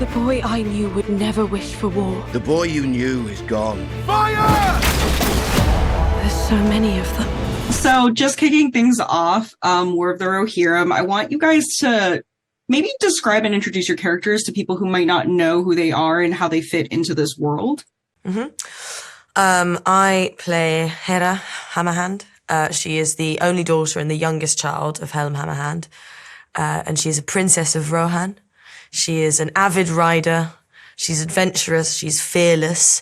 The boy I knew would never wish for war. The boy you knew is gone. Fire! There's so many of them. So just kicking things off, War of the Rohirrim, I want you guys to maybe describe and introduce your characters to people who might not know who they are and how they fit into this world. I play Héra Hammerhand. She is the only daughter and the youngest child of Helm Hammerhand. And she is a princess of Rohan. She is an avid rider. She's adventurous. She's fearless.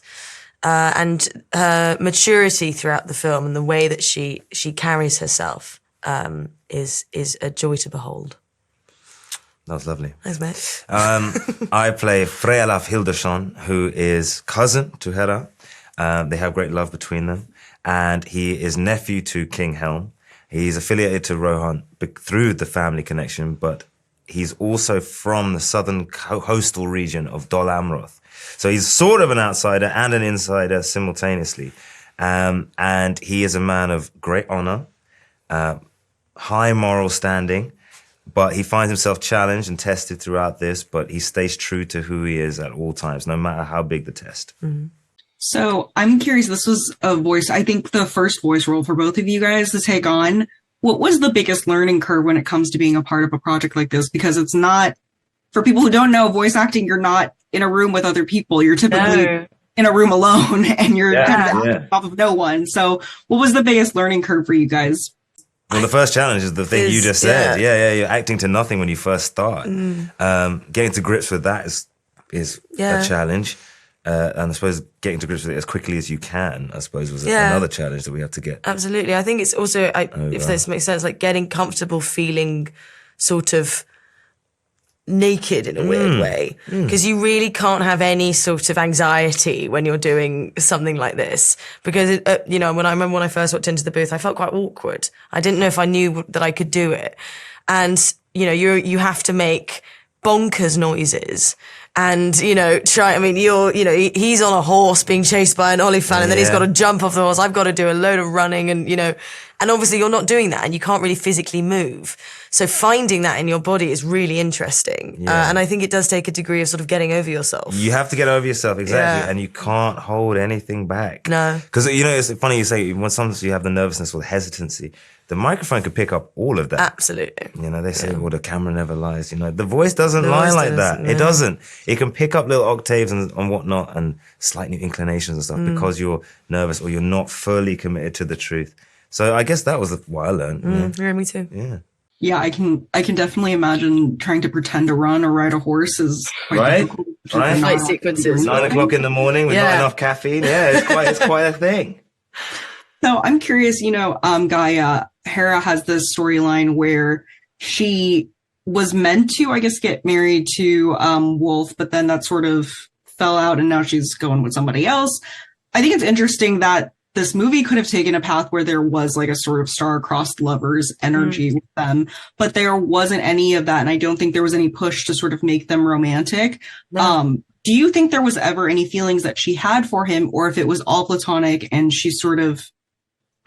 And her maturity throughout the film and the way that she carries herself is a joy to behold. That was lovely. Thanks, mate. I play Fréaláf Hildesson, who is cousin to Héra. They have great love between them. And he is nephew to King Helm. He's affiliated to Rohan through the family connection, but he's also from the southern coastal region of Dol Amroth. So he's sort of an outsider and an insider simultaneously. And he is a man of great honor, high moral standing, but he finds himself challenged and tested throughout this, but he stays true to who he is at all times, no matter how big the test. Mm-hmm. So I'm curious, this was a voice, I think the first voice role for both of you guys to take on. What was the biggest learning curve when it comes to being a part of a project like this? Because it's not, for people who don't know, voice acting, you're not in a room with other people. You're typically in a room alone and you're kind of off of no one. So what was the biggest learning curve for you guys? Well, the first challenge is the thing you just said. Yeah, you're acting to nothing when you first start. Getting to grips with that is a challenge. And I suppose getting to grips with it as quickly as you can, I suppose, was another challenge that we have to get. Absolutely. I think it's also, if this makes sense, like getting comfortable feeling sort of naked in a weird way. Because you really can't have any sort of anxiety when you're doing something like this. Because, when I remember when I first walked into the booth, I felt quite awkward. I didn't know if I knew that I could do it. And, you have to make bonkers noises. And, he's on a horse being chased by an olifant and then he's got to jump off the horse. I've got to do a load of running and obviously you're not doing that and you can't really physically move. So finding that in your body is really interesting. And I think it does take a degree of sort of getting over yourself. You have to get over yourself, exactly. Yeah. And you can't hold anything back. No. Because, it's funny you say, when sometimes you have the nervousness or the hesitancy, the microphone could pick up all of that. Absolutely. They say, well, the camera never lies. The voice doesn't lie like that. No. It doesn't. It can pick up little octaves and whatnot and slight new inclinations and stuff because you're nervous or you're not fully committed to the truth. So I guess that was what I learned. Yeah, me too. Yeah. Yeah, I can definitely imagine trying to pretend to run or ride a horse is quite difficult. Right. Fight sequences. 9 o'clock in the morning with not enough caffeine. Yeah, it's quite a thing. So I'm curious, Gaia, Héra has this storyline where she was meant to, I guess, get married to Wolf, but then that sort of fell out and now she's going with somebody else. I think it's interesting that this movie could have taken a path where there was like a sort of star-crossed lovers energy with them, but there wasn't any of that. And I don't think there was any push to sort of make them romantic. No. Do you think there was ever any feelings that she had for him, or if it was all platonic and she sort of,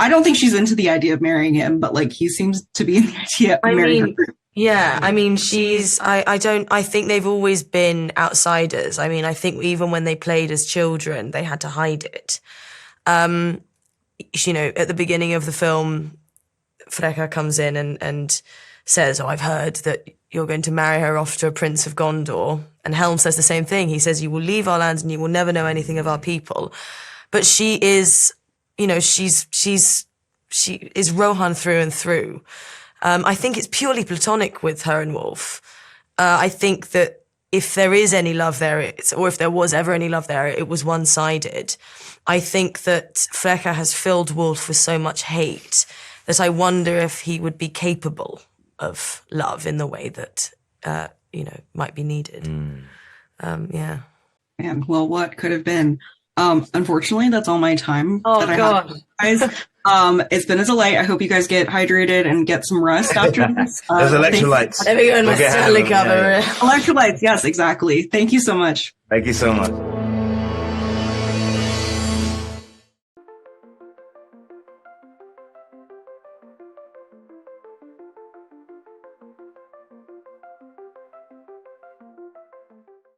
I don't think she's into the idea of marrying him, but like he seems to be in the idea of marrying her. Yeah, I mean, I think they've always been outsiders. I mean, I think even when they played as children, they had to hide it. At the beginning of the film, Freka comes in and says, I've heard that you're going to marry her off to a prince of Gondor. And Helm says the same thing. He says, you will leave our lands and you will never know anything of our people. But she is, she is Rohan through and through. I think it's purely platonic with her and Wolf. I think that if there is any love there, or if there was ever any love there, it was one-sided. I think that Freka has filled Wolf with so much hate that I wonder if he would be capable of love in the way that, might be needed. Yeah. Man, well, what could have been? Unfortunately, that's all my time that I have, guys. It's been a delight. I hope you guys get hydrated and get some rest after this. There's electrolytes. Let me go in my Stanley cover. Electrolytes, yes, exactly. Thank you so much. Thank you so much.